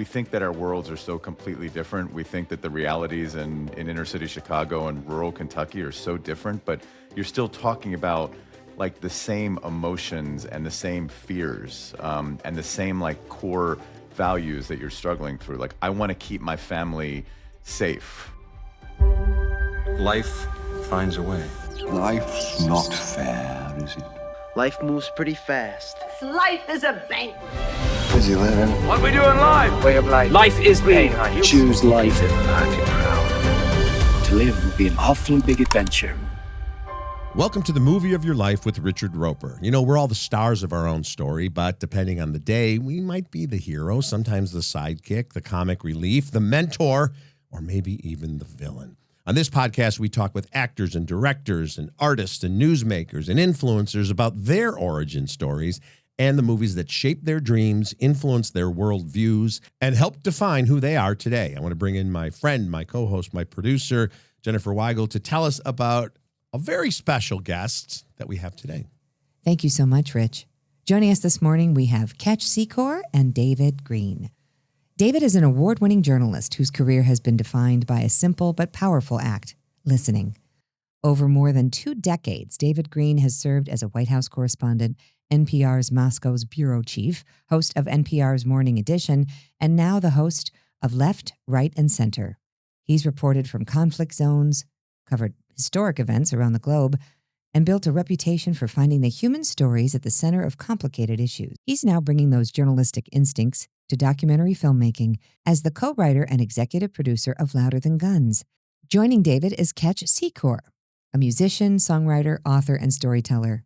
we think that our worlds are so completely different. We think that the realities in inner city Chicago and rural Kentucky are so different, but you're still talking about like the same emotions and the same fears, and the same like core values that you're struggling through. Like, I want to keep my family safe. Life finds a way. Life's not fair, is it? Life moves pretty fast. Life is a bank. Busy living. What we do in life? Way of life. Life is pain. Choose life and party proud. To live would be an awfully big adventure. Welcome to the movie of your life with Richard Roeper. You know, we're all the stars of our own story, but depending on the day, we might be the hero, sometimes the sidekick, the comic relief, the mentor, or maybe even the villain. On this podcast, we talk with actors and directors and artists and newsmakers and influencers about their origin stories and the movies that shaped their dreams, influenced their worldviews, and helped define who they are today. I want to bring in my friend, my co-host, my producer, Jennifer Weigel, to tell us about a very special guest that we have today. Thank you so much, Rich. Joining us this morning, we have Ketch Secor and David Greene. David is an award-winning journalist whose career has been defined by a simple but powerful act, listening. Over more than 2 decades, David Greene has served as a White House correspondent, NPR's Moscow's bureau chief, host of NPR's Morning Edition, and now the host of Left, Right, and Center. He's reported from conflict zones, covered historic events around the globe, and built a reputation for finding the human stories at the center of complicated issues. He's now bringing those journalistic instincts to documentary filmmaking as the co-writer and executive producer of Louder Than Guns. Joining David is Ketch Secor, a musician, songwriter, author, and storyteller.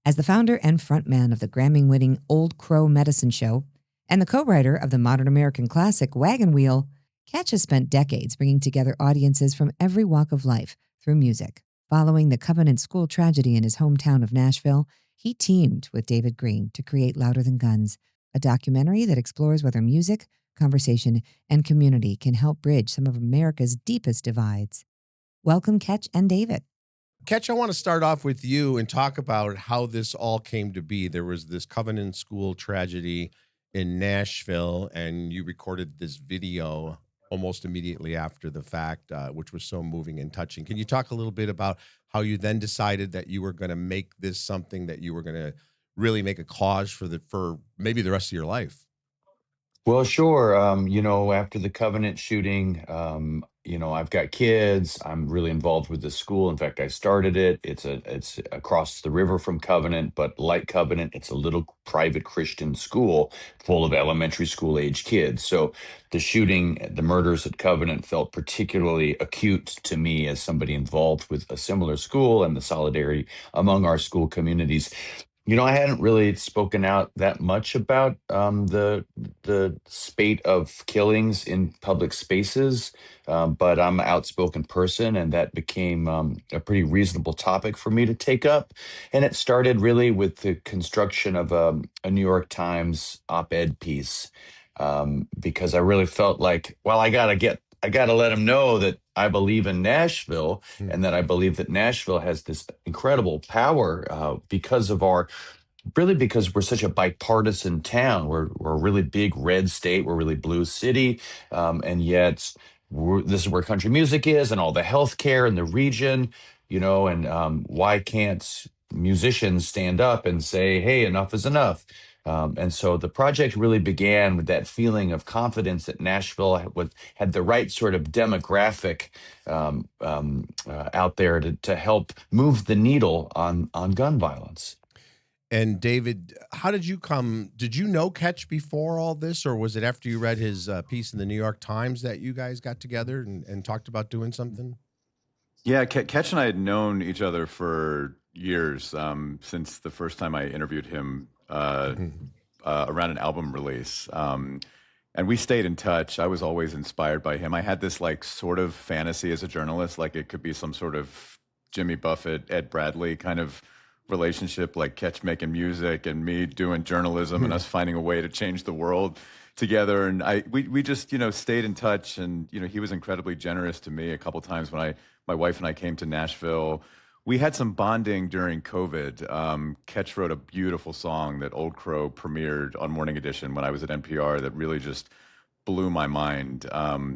As the founder and frontman of the Grammy-winning Old Crow Medicine Show and the co-writer of the modern American classic Wagon Wheel, Ketch has spent decades bringing together audiences from every walk of life through music. Following the Covenant School tragedy in his hometown of Nashville, he teamed with David Greene to create Louder Than Guns, a documentary that explores whether music, conversation, and community can help bridge some of America's deepest divides. Welcome, Ketch and David. Ketch, I want to start off with you and talk about how this all came to be. There was this Covenant School tragedy in Nashville, and you recorded this video almost immediately after the fact, which was so moving and touching. Can you talk a little bit about how you then decided that you were going to make this something that you were going to really make a cause for maybe the rest of your life? Well, sure. After the Covenant shooting, I've got kids. I'm really involved with the school. In fact, I started it. It's across the river from Covenant, but like Covenant, it's a little private Christian school full of elementary school age kids. So the murders at Covenant felt particularly acute to me as somebody involved with a similar school and the solidarity among our school communities. I hadn't really spoken out that much about the spate of killings in public spaces, but I'm an outspoken person, and that became a pretty reasonable topic for me to take up. And it started really with the construction of a New York Times op-ed piece, because I really felt like, well, I gotta let them know that I believe in Nashville, and that I believe that Nashville has this incredible power because we're such a bipartisan town. We're a really big red state. We're a really blue city, and yet this is where country music is, and all the healthcare in the region. And why can't musicians stand up and say, "Hey, enough is enough"? And so the project really began with that feeling of confidence that Nashville had the right sort of demographic out there to help move the needle on gun violence. And David, how did you know Ketch before all this, or was it after you read his piece in the New York Times that you guys got together and talked about doing something? Yeah, Ketch and I had known each other for years, since the first time I interviewed him around an album release. And we stayed in touch. I was always inspired by him. I had this like sort of fantasy as a journalist, like it could be some sort of Jimmy Buffett, Ed Bradley kind of relationship, like Ketch making music and me doing journalism and us finding a way to change the world together. And we just, stayed in touch, and, he was incredibly generous to me a couple times when my wife and I came to Nashville. We had some bonding during COVID. Ketch wrote a beautiful song that Old Crow premiered on Morning Edition when I was at NPR that really just blew my mind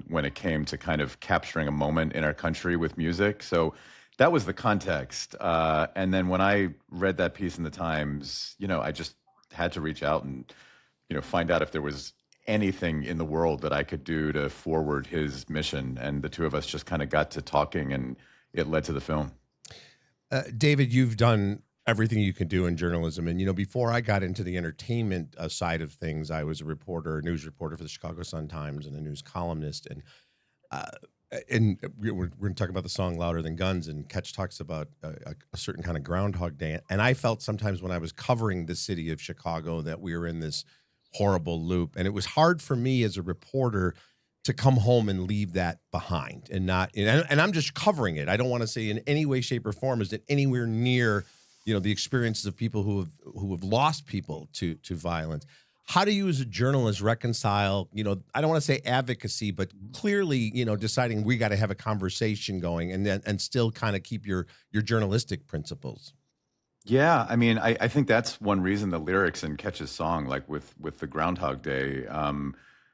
when it came to kind of capturing a moment in our country with music. So that was the context. And then when I read that piece in the Times, I just had to reach out and, find out if there was anything in the world that I could do to forward his mission. And the two of us just kind of got to talking, and it led to the film. David, you've done everything you can do in journalism. And, before I got into the entertainment side of things, I was a news reporter for the Chicago Sun-Times and a news columnist. And we're going to talk about the song Louder Than Guns, and Ketch talks about a certain kind of Groundhog Day. And I felt sometimes when I was covering the city of Chicago that we were in this horrible loop. And it was hard for me as a reporter to come home and leave that behind and not, and I'm just covering it. I don't want to say in any way, shape, or form is it anywhere near, the experiences of people who have lost people to violence. How do you as a journalist reconcile, I don't want to say advocacy, but clearly, deciding we got to have a conversation going and still kind of keep your journalistic principles? Yeah, I mean, I think that's one reason the lyrics in Ketch's song, like with the Groundhog Day,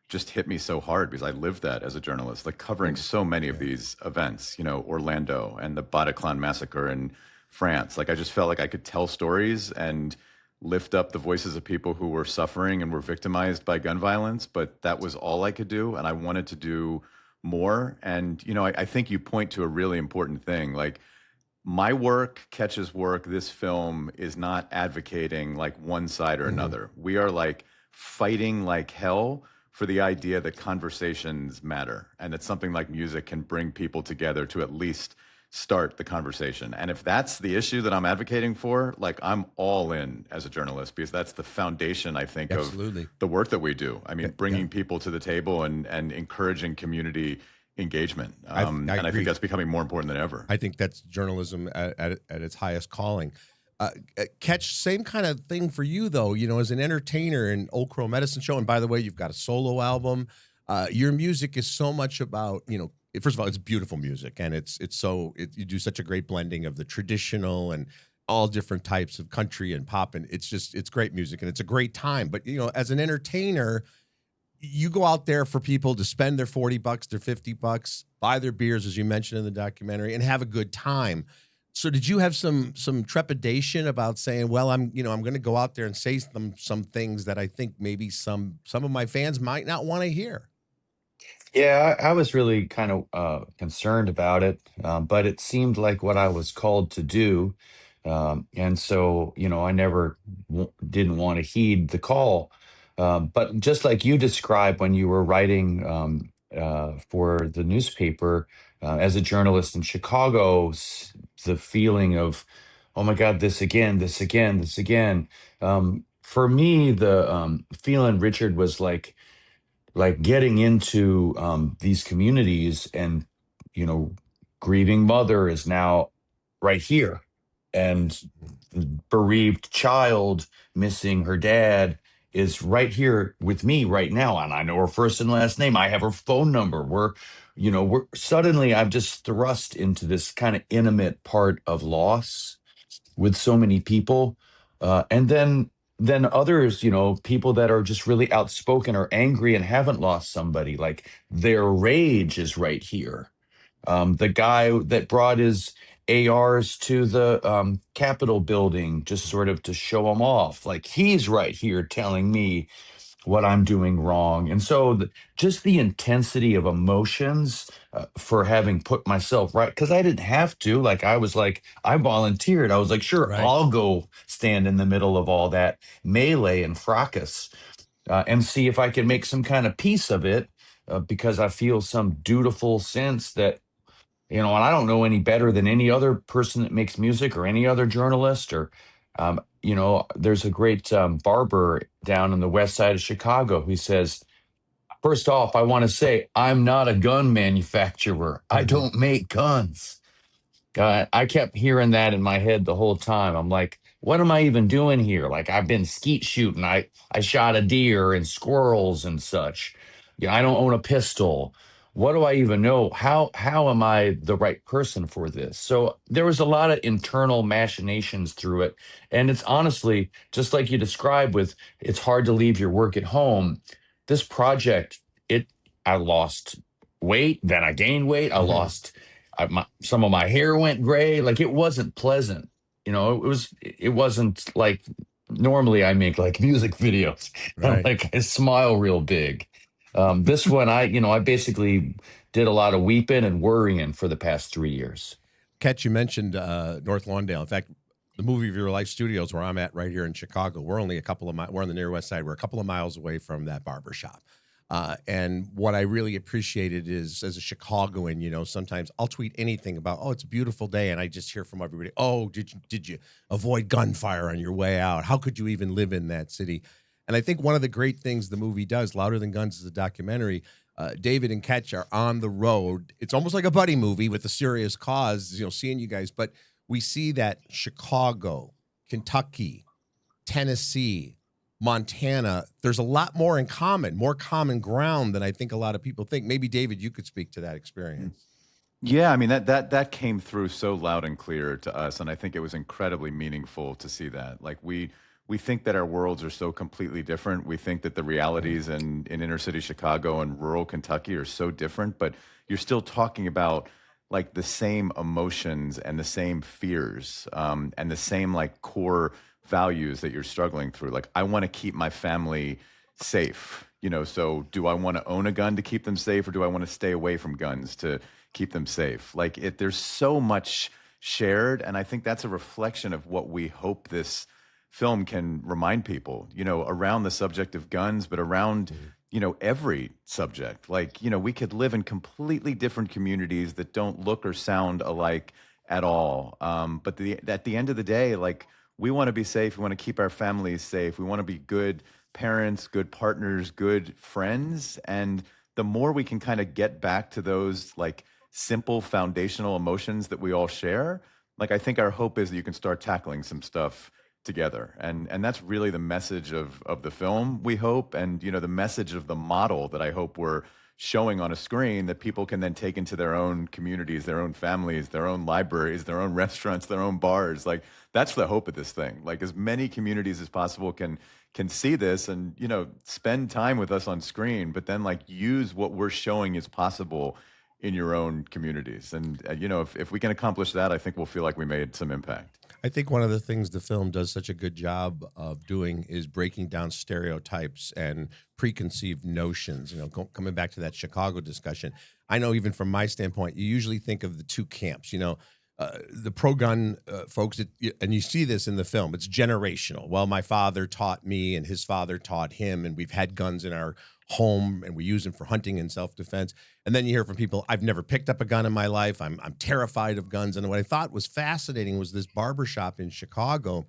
just hit me so hard because I lived that as a journalist, like covering so many of these events, Orlando and the Bataclan massacre in France. Like I just felt like I could tell stories and lift up the voices of people who were suffering and were victimized by gun violence, but that was all I could do, and I wanted to do more. And, I think you point to a really important thing, like my work, Ketch's work, this film is not advocating like one side or another. We are like fighting like hell for the idea that conversations matter and that something like music can bring people together to at least start the conversation. And if that's the issue that I'm advocating for, like I'm all in as a journalist, because that's the foundation, I think, Absolutely. of the work that we do. I mean, bringing people to the table and encouraging community engagement. And I think that's becoming more important than ever. I think that's journalism at its highest calling. Ketch, same kind of thing for you, though, as an entertainer in Old Crow Medicine Show. And by the way, you've got a solo album. Your music is so much about, first of all, it's beautiful music. And you do such a great blending of the traditional and all different types of country and pop. And it's great music and it's a great time. But, as an entertainer, you go out there for people to spend their $40, their $50, buy their beers, as you mentioned in the documentary, and have a good time. So did you have some trepidation about saying, well, I'm going to go out there and say some things that I think maybe some of my fans might not want to hear? Yeah, I was really kind of concerned about it, but it seemed like what I was called to do. And so, I never didn't want to heed the call. But just like you described when you were writing for the newspaper as a journalist in Chicago, the feeling of, oh my God, this again, this again, this again. For me, the feeling, Richard, was like getting into these communities and, grieving mother is now right here, and the bereaved child missing her dad is right here with me right now, and I know her first and last name. I have her phone number. We're suddenly I'm just thrust into this kind of intimate part of loss with so many people, and then others, people that are just really outspoken or angry and haven't lost somebody, like their rage is right here. The guy that brought his ARs to the Capitol building just sort of to show them off, like he's right here telling me what I'm doing wrong. And so just the intensity of emotions for having put myself right, because I didn't have to. I volunteered. I was like, sure, Right. I'll go stand in the middle of all that melee and fracas and see if I can make some kind of piece of it, because I feel some dutiful sense that, and I don't know any better than any other person that makes music or any other journalist or, there's a great barber down on the west side of Chicago who says, first off, I want to say I'm not a gun manufacturer. I don't make guns. I kept hearing that in my head the whole time. I'm like, what am I even doing here? Like, I've been skeet shooting. I shot a deer and squirrels and such. I don't own a pistol. What do I even know? How am I the right person for this? So there was a lot of internal machinations through it. And it's honestly, just like you described with, it's hard to leave your work at home. This project it I lost weight, then I gained weight. I lost some of my hair went gray. Like it wasn't pleasant. It wasn't like normally I make like music videos and Right. like I smile real big. This one I basically did a lot of weeping and worrying for the past 3 years. Ketch, you mentioned North Lawndale. In fact, the Movie of Your Life studios, where I'm at right here in Chicago, we're only a couple of we're on the near west side. We're a couple of miles away from that barber shop. And what I really appreciated is, as a Chicagoan, sometimes I'll tweet anything about, oh, it's a beautiful day, and I just hear from everybody, oh, did you avoid gunfire on your way out? How could you even live in that city? And I think one of the great things the movie does, Louder Than Guns is a documentary. David and Ketch are on the road. It's almost like a buddy movie with a serious cause, seeing you guys. But we see that Chicago, Kentucky, Tennessee, Montana, there's a lot more in common, more common ground than I think a lot of people think. Maybe, David, you could speak to that experience. Yeah, I mean that came through so loud and clear to us, and I think it was incredibly meaningful to see that. Like we think that our worlds are so completely different. We think that the realities in inner city Chicago and rural Kentucky are so different, but you're still talking about like the same emotions and the same fears, and the same like core values that you're struggling through. Like, I want to keep my family safe, so do I want to own a gun to keep them safe, or do I want to stay away from guns to keep them safe? Like, there's so much shared, and I think that's a reflection of what we hope this film can remind people, around the subject of guns, but around, every subject. Like, we could live in completely different communities that don't look or sound alike at all. But at the end of the day, like, we want to be safe. We want to keep our families safe. We want to be good parents, good partners, good friends. And the more we can kind of get back to those like simple foundational emotions that we all share, like, I think our hope is that you can start tackling some stuff together. And that's really the message of the film, we hope. And, the message of the model that I hope we're showing on a screen that people can then take into their own communities, their own families, their own libraries, their own restaurants, their own bars. Like, that's the hope of this thing. Like, as many communities as possible can see this and, spend time with us on screen, but then like use what we're showing is possible in your own communities. And, if we can accomplish that, I think we'll feel like we made some impact. I think one of the things the film does such a good job of doing is breaking down stereotypes and preconceived notions. Coming back to that Chicago discussion, I know even from my standpoint, you usually think of the two camps. The pro-gun folks, and you see this in the film, it's generational. Well, my father taught me and his father taught him, and we've had guns in our home and we use them for hunting and self-defense. And then you hear from people, I've never picked up a gun in my life. I'm terrified of guns. And what I thought was fascinating was this barbershop in Chicago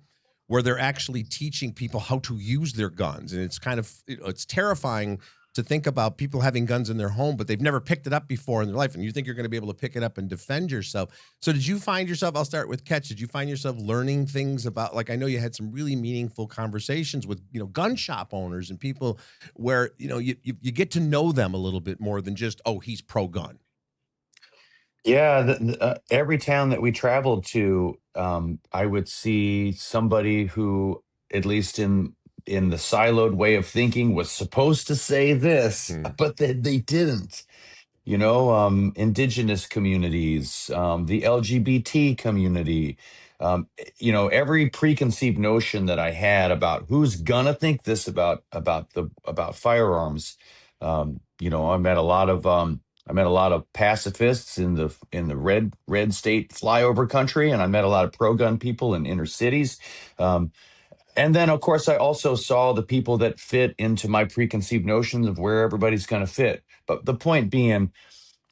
where they're actually teaching people how to use their guns. And it's kind of, it's terrifying to think about people having guns in their home, but they've never picked it up before in their life. And you think you're going to be able to pick it up and defend yourself. So did you find yourself, I'll start with Ketch, did you find yourself learning things about, like, I know you had some really meaningful conversations with, gun shop owners and people where, you get to know them a little bit more than just, oh, he's pro-gun. Yeah, every town that we traveled to, I would see somebody who, at least in the siloed way of thinking, was supposed to say this, but they didn't. Indigenous communities, the LGBT community, every preconceived notion that I had about who's gonna think this about firearms. I met a lot of pacifists in the red state flyover country, and I met a lot of pro-gun people in inner cities. And then, of course, I also saw the people that fit into my preconceived notions of where everybody's going to fit. But the point being,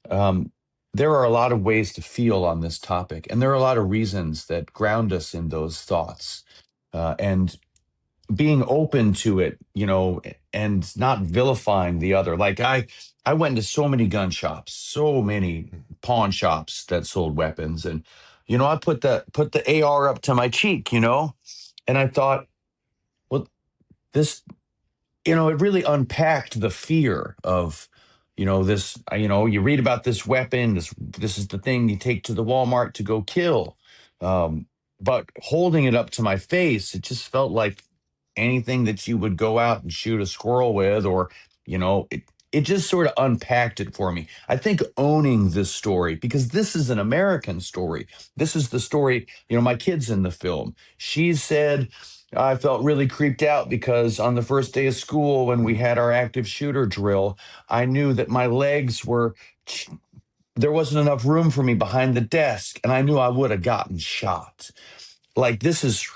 there are a lot of ways to feel on this topic, and there are a lot of reasons that ground us in those thoughts. And being open to it, and not vilifying the other. Like, I went into so many gun shops, so many pawn shops that sold weapons, and I put the AR up to my cheek, and I thought, well, this, it really unpacked the fear of, this, you read about this weapon, this is the thing you take to the Walmart to go kill. But holding it up to my face, it just felt like anything that you would go out and shoot a squirrel with, or, it just sort of unpacked it for me. I think owning this story, because this is an American story. This is the story, my kid's in the film. She said, I felt really creeped out because on the first day of school, when we had our active shooter drill, I knew that my legs were, there wasn't enough room for me behind the desk, and I knew I would have gotten shot. Like, this is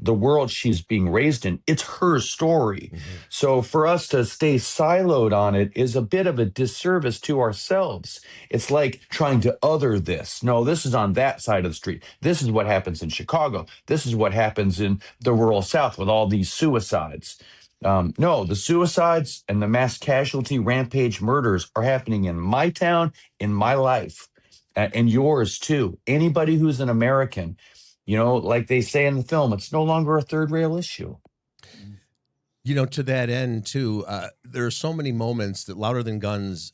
the world she's being raised in. It's her story. So for us to stay siloed on it is a bit of a disservice to ourselves. It's like trying to other this. No, this is on that side of the street. This is what happens in Chicago. This is what happens in the rural South with all these suicides. No, the suicides and the mass casualty rampage murders are happening in my town, in my life, and yours too. Anybody who's an American, like they say in the film, it's no longer a third rail issue. To that end, too, there are so many moments that Louder Than Guns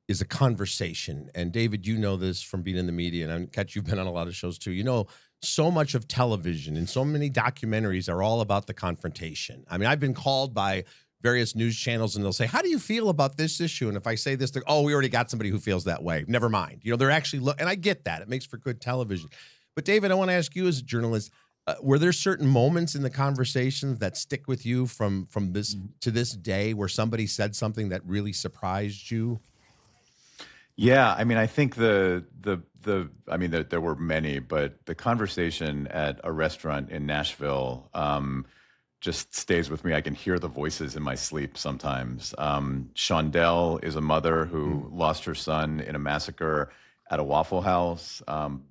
is a conversation. And David, you know this from being in the media, and Ketch, you've been on a lot of shows too. So much of television and so many documentaries are all about the confrontation. I mean, I've been called by various news channels and they'll say, how do you feel about this issue? And if I say this, we already got somebody who feels that way. Never mind. They're actually, and I get that. It makes for good television. But David, I want to ask you as a journalist, were there certain moments in the conversations that stick with you from this to this day where somebody said something that really surprised you? Yeah, I mean, I think there were many, but the conversation at a restaurant in Nashville just stays with me. I can hear the voices in my sleep sometimes. Shondell is a mother who lost her son in a massacre at a Waffle House.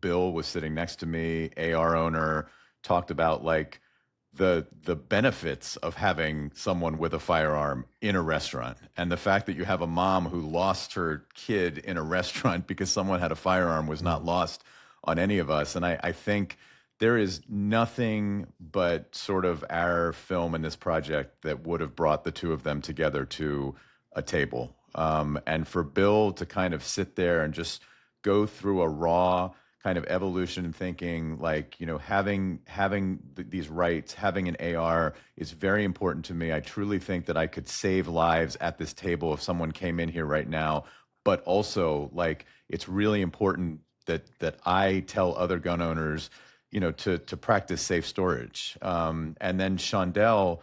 Bill was sitting next to me, AR owner, talked about like the benefits of having someone with a firearm in a restaurant, and the fact that you have a mom who lost her kid in a restaurant because someone had a firearm was not lost on any of us. And I think there is nothing but sort of our film in this project that would have brought the two of them together to a table. And for Bill to kind of sit there and just go through a raw kind of evolution and thinking, like, having these rights, having an AR is very important to me. I truly think that I could save lives at this table if someone came in here right now. But also, like, it's really important that I tell other gun owners, to practice safe storage. And then Shondell,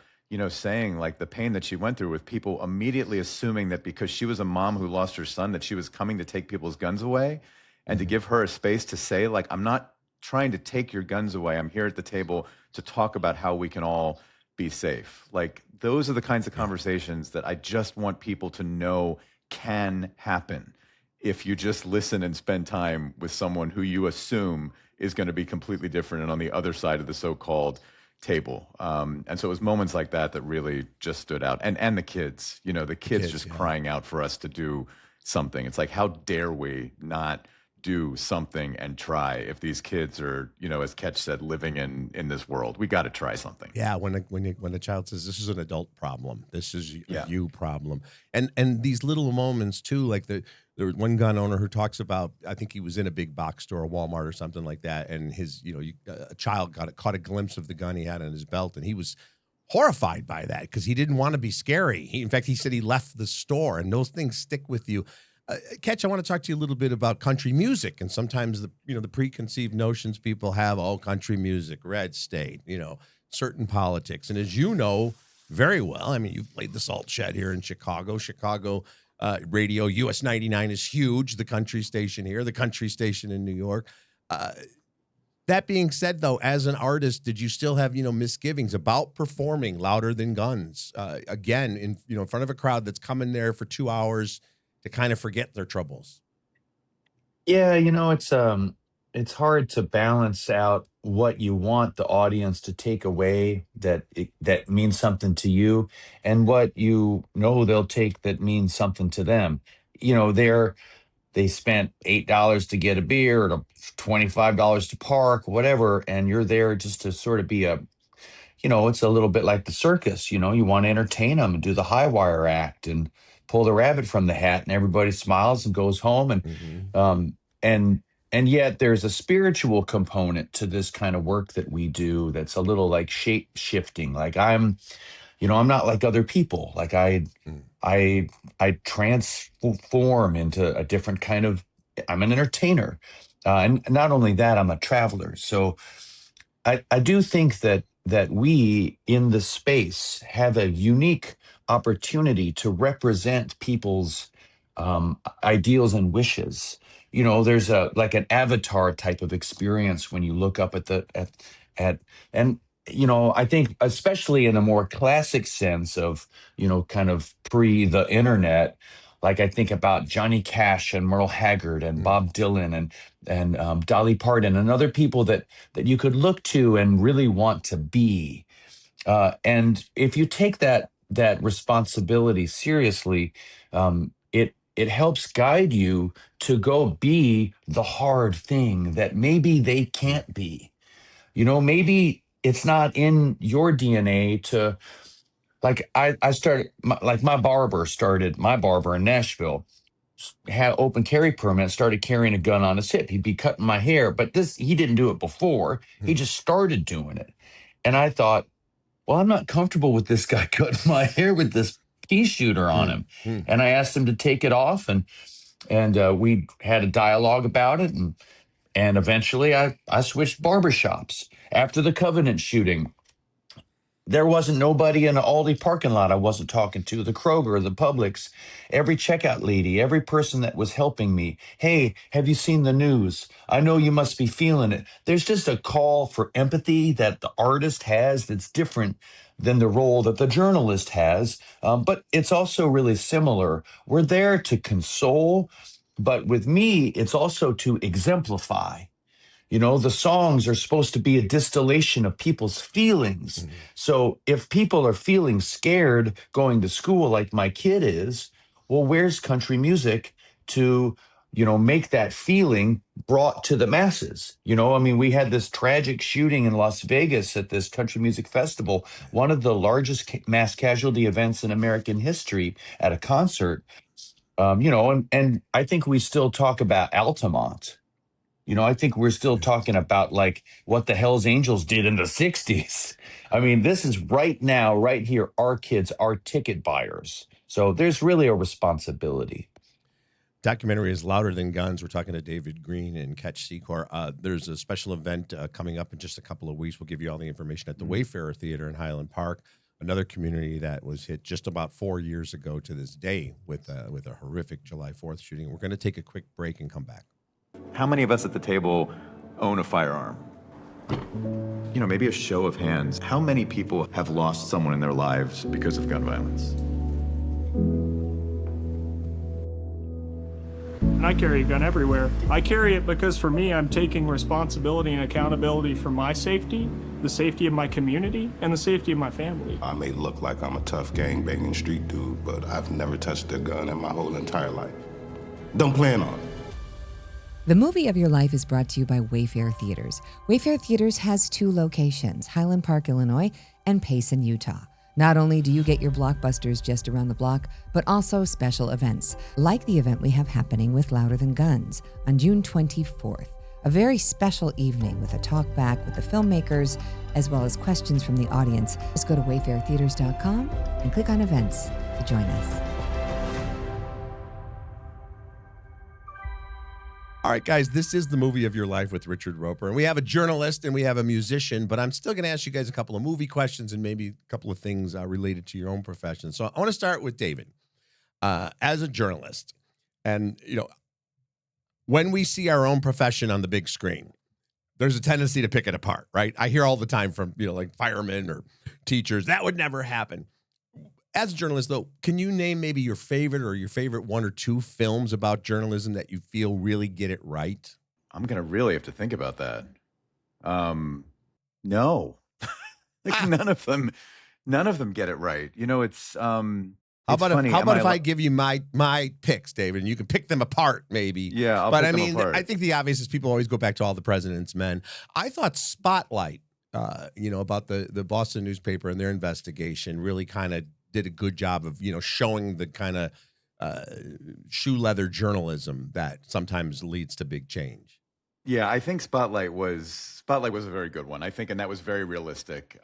saying like the pain that she went through with people immediately assuming that because she was a mom who lost her son, that she was coming to take people's guns away. And to give her a space to say, like, I'm not trying to take your guns away. I'm here at the table to talk about how we can all be safe. Like, those are the kinds of conversations that I just want people to know can happen if you just listen and spend time with someone who you assume is going to be completely different and on the other side of the so-called table. And so it was moments like that that really just stood out. And the kids, the kids just crying out for us to do something. It's like, how dare we not do something and try if these kids are, as Ketch said, living in this world? We got to try something. Yeah, when the child says this is an adult problem, this is a you problem, and these little moments too, like there was one gun owner who talks about, I think he was in a big box store, a Walmart or something like that, and his a child caught a glimpse of the gun he had in his belt, and he was horrified by that because he didn't want to be scary. In fact, he said he left the store, and those things stick with you. Ketch, I want to talk to you a little bit about country music, and sometimes the preconceived notions people have, country music, red state, certain politics. And as you know very well, I mean, you've played the Salt Shed here in Chicago. Chicago radio, US 99 is huge, the country station here, the country station in New York. That being said, though, as an artist, did you still have, misgivings about performing Louder Than Guns again in front of a crowd that's coming there for 2 hours to kind of forget their troubles? Yeah, it's hard to balance out what you want the audience to take away that means something to you, and what they'll take that means something to them. They spent $8 to get a beer or $25 to park, whatever, and you're there just to sort of be it's a little bit like the circus. You want to entertain them and do the high wire act and pull the rabbit from the hat, and everybody smiles and goes home. And yet there's a spiritual component to this kind of work that we do that's a little like shape shifting. Like I'm not like other people. Like I I transform into a different kind of. I'm an entertainer, and not only that, I'm a traveler. So I do think that we in the space have a unique opportunity to represent people's ideals and wishes. You know, there's a like an avatar type of experience when you look up at at and you know, I think especially in a more classic sense of, you know, kind of pre the internet, like I think about Johnny Cash and Merle Haggard and Bob Dylan and Dolly Parton and other people that you could look to and really want to be. And if you take that responsibility seriously, it helps guide you to go be the hard thing that maybe they can't be. You know, maybe it's not in your DNA to like I started like my barber in Nashville had open carry permit, started carrying a gun on his hip. He'd be cutting my hair, but this he didn't do it before. He just started doing it. And I thought, well, I'm not comfortable with this guy cutting my hair with this pea shooter on him. And I asked him to take it off, and we had a dialogue about it, and eventually I switched barbershops. After the Covenant shooting, there wasn't nobody in an Aldi parking lot I wasn't talking to, the Kroger, the Publix, every checkout lady, every person that was helping me. Hey, have you seen the news? I know you must be feeling it. There's just a call for empathy that the artist has that's different than the role that the journalist has. But it's also really similar. We're there to console, but with me, it's also to exemplify. You know, the songs are supposed to be a distillation of people's feelings. So if people are feeling scared going to school like my kid is, well, where's country music to, you know, make that feeling brought to the masses? You know, I mean, we had this tragic shooting in Las Vegas at this country music festival, one of the largest mass casualty events in American history at a concert. You know, and I think we still talk about Altamont. You know, I think we're still talking about like what the Hells Angels did in the 60s. I mean, this is right now, right here, our kids are ticket buyers. So there's really a responsibility. Documentary is Louder Than Guns. We're talking to David Greene and Ketch Secor. There's a special event coming up in just a couple of weeks. We'll give you all the information at the Wayfarer Theater in Highland Park, another community that was hit just about 4 years ago to this day with a horrific July 4th shooting. We're going to take a quick break and come back. How many of us at the table own a firearm? You know, maybe a show of hands. How many people have lost someone in their lives because of gun violence? I carry a gun everywhere. I carry it because for me, I'm taking responsibility and accountability for my safety, the safety of my community, and the safety of my family. I may look like I'm a tough gang-banging street dude, but I've never touched a gun in my whole entire life. Don't plan on it. The Movie of Your Life is brought to you by Wayfarer Theaters. Wayfarer Theaters has 2 locations, Highland Park, Illinois, and Payson, Utah. Not only do you get your blockbusters just around the block, but also special events, like the event we have happening with Louder Than Guns on June 24th. A very special evening with a talk back with the filmmakers, as well as questions from the audience. Just go to wayfarertheaters.com and click on events to join us. All right, guys, this is the Movie of Your Life with Richard Roeper. And we have a journalist and we have a musician, but I'm still going to ask you guys a couple of movie questions and maybe a couple of things related to your own profession. So I want to start with David. As a journalist, and, you know, when we see our own profession on the big screen, there's a tendency to pick it apart, right? I hear all the time from, you know, like firemen or teachers, that would never happen. As a journalist, though, can you name maybe your favorite 1 or 2 films about journalism that you feel really get it right? I'm going to really have to think about that. No. Like none of them get it right. You know, it's How about if I give you my picks, David, and you can pick them apart, maybe? Yeah, I'll but pick I them mean, apart. I think the obvious is people always go back to All the President's Men. I thought Spotlight, you know, about the Boston newspaper and their investigation, really kind of did a good job of, you know, showing the kind of shoe leather journalism that sometimes leads to big change. Yeah, I think Spotlight was a very good one. I think, and that was very realistic.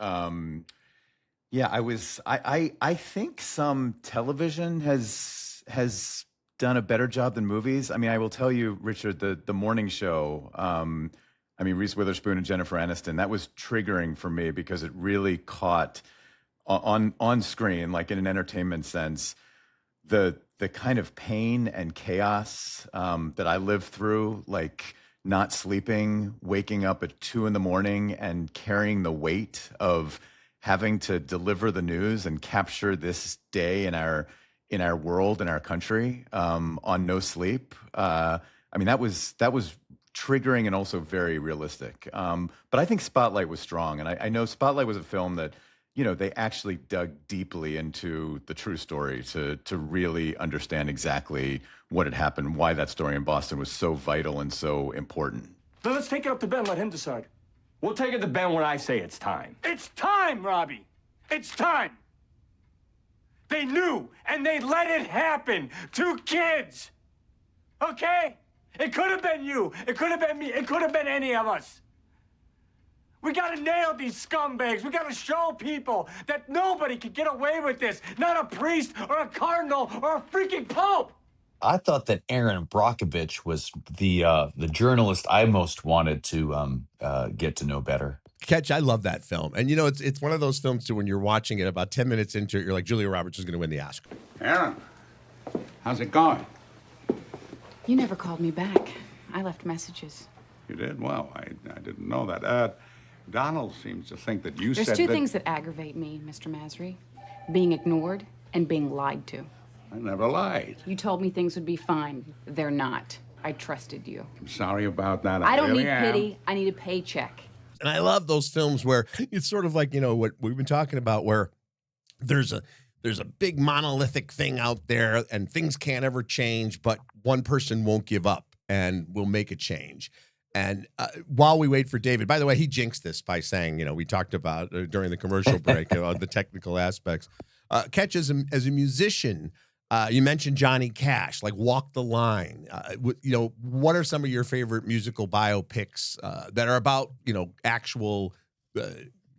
Yeah, I think some television has done a better job than movies. I mean, I will tell you, Richard, the morning show. I mean, Reese Witherspoon and Jennifer Aniston. That was triggering for me because it really caught on screen, like in an entertainment sense, the kind of pain and chaos that I lived through, like not sleeping, waking up at 2 a.m. and carrying the weight of having to deliver the news and capture this day in our world, in our country, on no sleep. I mean, that was triggering and also very realistic. But I think Spotlight was strong, and I know Spotlight was a film that, you know, they actually dug deeply into the true story to really understand exactly what had happened, why that story in Boston was so vital and so important. Now let's take it up to Ben, let him decide. We'll take it to Ben when I say it's time. It's time, Robbie! It's time! They knew, and they let it happen. 2 kids! Okay? It could have been you. It could have been me. It could have been any of us. We gotta nail these scumbags. We gotta show people that nobody can get away with this. Not a priest or a cardinal or a freaking pope. I thought that Aaron Brockovich was the journalist I most wanted to get to know better. Ketch, I love that film. And, you know, it's one of those films, too, when you're watching it, about 10 minutes into it, you're like, Julia Roberts is going to win the Oscar. Aaron, how's it going? You never called me back. I left messages. You did? Well, I didn't know that. Donald seems to think that you said There's two things that aggravate me, Mr. Masry. Being ignored and being lied to. I never lied. You told me things would be fine. They're not. I trusted you. I'm sorry about that. I don't really need am. pity. I need a paycheck. And I love those films where it's sort of like, you know, what we've been talking about, where there's a big monolithic thing out there and things can't ever change, but one person won't give up and will make a change. And while we wait for David, by the way, he jinxed this by saying, you know, we talked about during the commercial break the technical aspects. Ketch, as a musician, you mentioned Johnny Cash, like Walk the Line. You know, what are some of your favorite musical biopics that are about, you know, actual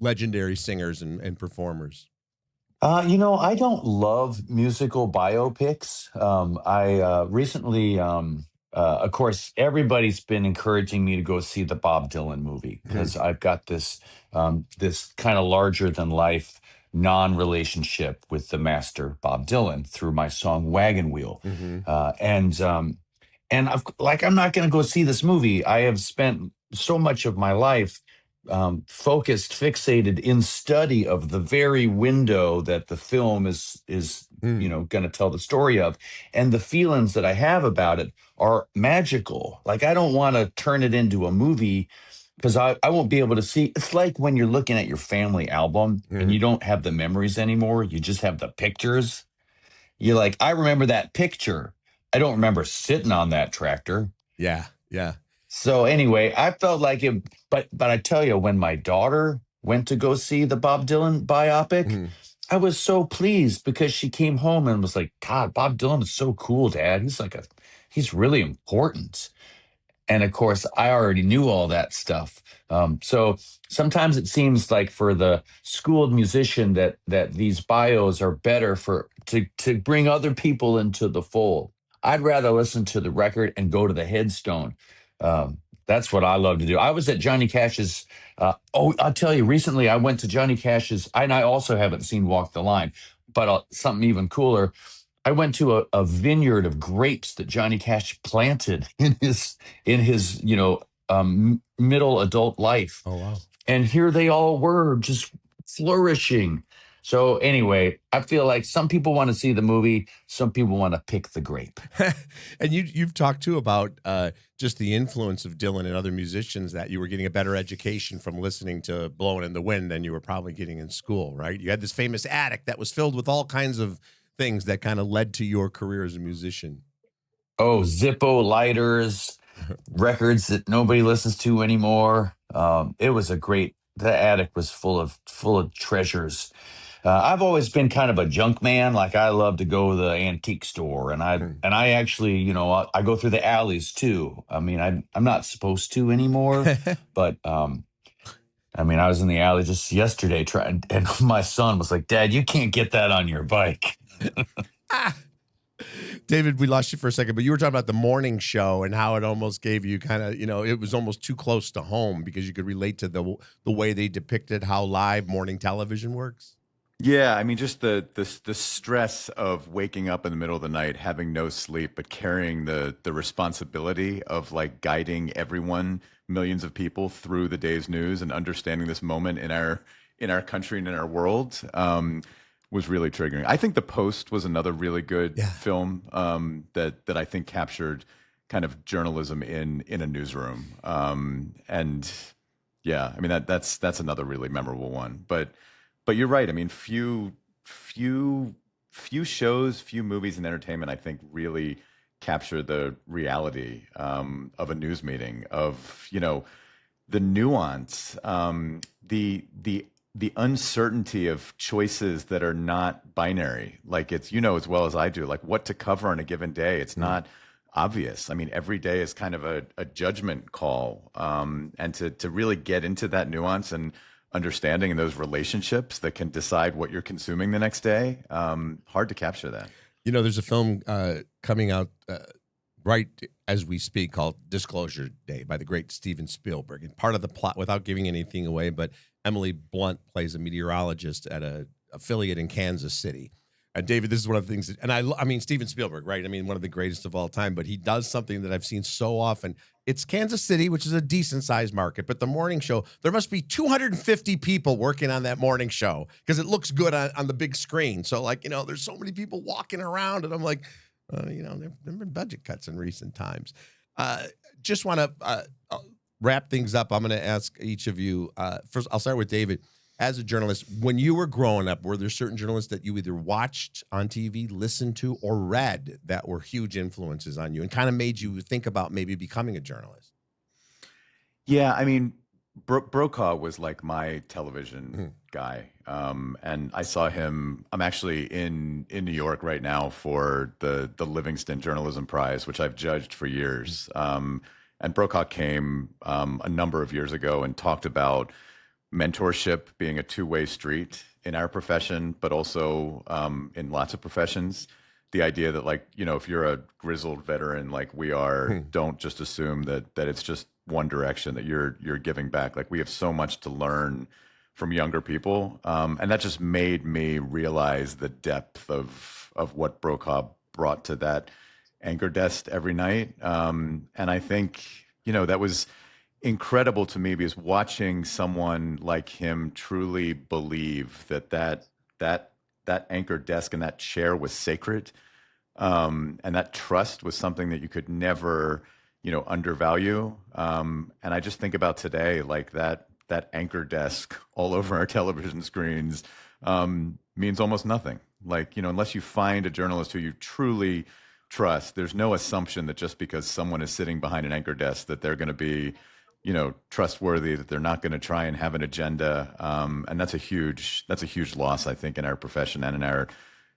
legendary singers and performers? You know, I don't love musical biopics. I recently, of course, everybody's been encouraging me to go see the Bob Dylan movie because I've got this this kind of larger than life non-relationship with the master Bob Dylan through my song Wagon Wheel. And I'm not going to go see this movie. I have spent so much of my life focused, fixated in study of the very window that the film is you know, going to tell the story of, and the feelings that I have about it are magical. Like, I don't want to turn it into a movie because I won't be able to see. It's like when you're looking at your family album and you don't have the memories anymore, you just have the pictures. You're like, I remember that picture. I don't remember sitting on that tractor. Yeah. So anyway, I felt like it, but I tell you, when my daughter went to go see the Bob Dylan biopic, I was so pleased because she came home and was like, God, Bob Dylan is so cool, Dad. He's really important. And of course, I already knew all that stuff. So sometimes it seems like for the schooled musician that these bios are better to bring other people into the fold. I'd rather listen to the record and go to the headstone. That's what I love to do. I was at Johnny Cash's. I'll tell you, recently I went to Johnny Cash's, and I also haven't seen Walk the Line, but something even cooler. I went to a vineyard of grapes that Johnny Cash planted in his you know, middle adult life. Oh, wow. And here they all were just flourishing. So anyway, I feel like some people want to see the movie, some people want to pick the grape. And you've talked too about just the influence of Dylan and other musicians, that you were getting a better education from listening to Blowin' in the Wind than you were probably getting in school, right? You had this famous attic that was filled with all kinds of things that kind of led to your career as a musician. Oh, Zippo lighters, records that nobody listens to anymore. It was the attic was full of treasures. I've always been kind of a junk man. Like, I love to go to the antique store, and I actually, you know, I go through the alleys too. I mean, I'm not supposed to anymore, but I mean, I was in the alley just yesterday trying, and my son was like, "Dad, you can't get that on your bike." David, we lost you for a second, but you were talking about the morning show and how it almost gave you kind of, it was almost too close to home because you could relate to the way they depicted how live morning television works. Yeah, I mean, just the stress of waking up in the middle of the night, having no sleep, but carrying the responsibility of like guiding everyone, millions of people through the day's news and understanding this moment in our country and in our world was really triggering. I think The Post was another really good film that I think captured kind of journalism in a newsroom. And yeah, I mean that's another really memorable one. But you're right. I mean, few shows, few movies and entertainment, I think, really capture the reality of a news meeting, of the nuance, the uncertainty of choices that are not binary. Like it's as well as I do, like what to cover on a given day. It's not obvious. I mean, every day is kind of a judgment call, and to really get into that nuance and understanding in those relationships that can decide what you're consuming the next day. Hard to capture that. There's a film coming out right as we speak called Disclosure Day by the great Steven Spielberg. And part of the plot, without giving anything away, but Emily Blunt plays a meteorologist at a affiliate in Kansas City. David, this is one of the things that, and I mean, Steven Spielberg, right? I mean, one of the greatest of all time, but he does something that I've seen so often. It's Kansas City, which is a decent sized market, but the morning show, there must be 250 people working on that morning show because it looks good on the big screen. So like, there's so many people walking around and I'm like, there've been budget cuts in recent times. Just want to wrap things up. I'm going to ask each of you, first, I'll start with David. As a journalist, when you were growing up, were there certain journalists that you either watched on TV, listened to, or read that were huge influences on you and kind of made you think about maybe becoming a journalist? Yeah, I mean, Brokaw was like my television guy. And I saw him, I'm actually in New York right now for the Livingston Journalism Prize, which I've judged for years. And Brokaw came a number of years ago and talked about mentorship being a two-way street in our profession, but also in lots of professions. The idea that, like, if you're a grizzled veteran like we are, don't just assume that it's just one direction, that you're giving back. Like, we have so much to learn from younger people. And that just made me realize the depth of what Brokaw brought to that anchor desk every night. And I think, that was incredible to me, because watching someone like him truly believe that anchor desk and that chair was sacred, and that trust was something that you could never, undervalue. And I just think about today, like that anchor desk all over our television screens means almost nothing. Like, unless you find a journalist who you truly trust, there's no assumption that just because someone is sitting behind an anchor desk that they're going to be trustworthy, that they're not going to try and have an agenda. And that's a huge loss, I think, in our profession and in our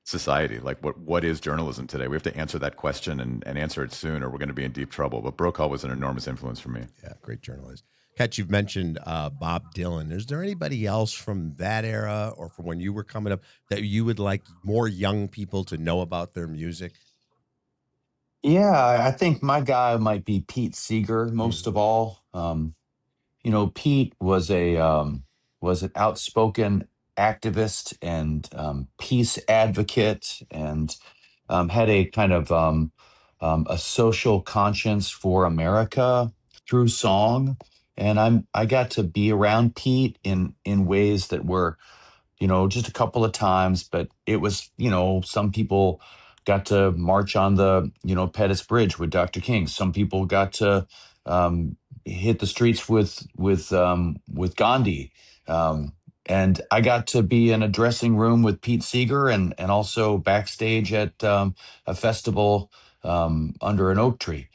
society. Like, what is journalism today? We have to answer that question and answer it soon, or we're going to be in deep trouble. But Brokaw was an enormous influence for me. Yeah, great journalist. Ketch, you've mentioned Bob Dylan. Is there anybody else from that era or from when you were coming up that you would like more young people to know about their music? Yeah, I think my guy might be Pete Seeger most of all. Pete was an outspoken activist and peace advocate, and had a kind of a social conscience for America through song. And I got to be around Pete in ways that were, just a couple of times, but it was, some people got to march on the, Pettus Bridge with Dr. King. Some people got to hit the streets with Gandhi. And I got to be in a dressing room with Pete Seeger and also backstage at a festival under an oak tree.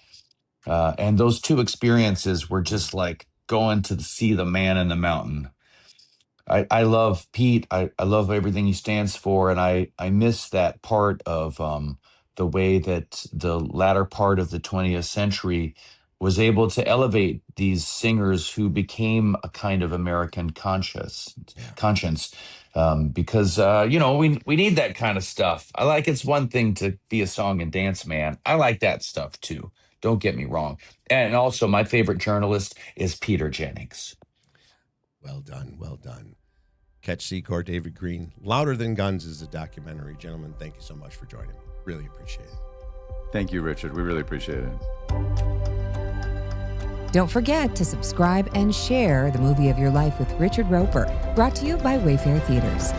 And those two experiences were just like going to see the man in the mountain. I love Pete. I love everything he stands for. And I miss that part of the way that the latter part of the 20th century was able to elevate these singers who became a kind of American conscience, because we need that kind of stuff. It's one thing to be a song and dance man. I like that stuff too. Don't get me wrong. And also, my favorite journalist is Peter Jennings. Well done, well done. Ketch Secor, David Greene. Louder Than Guns is a documentary. Gentlemen, thank you so much for joining me. Really appreciate it. Thank you, Richard. We really appreciate it. Don't forget to subscribe and share The Movie of Your Life with Richard Roeper, brought to you by Wayfarer Theaters.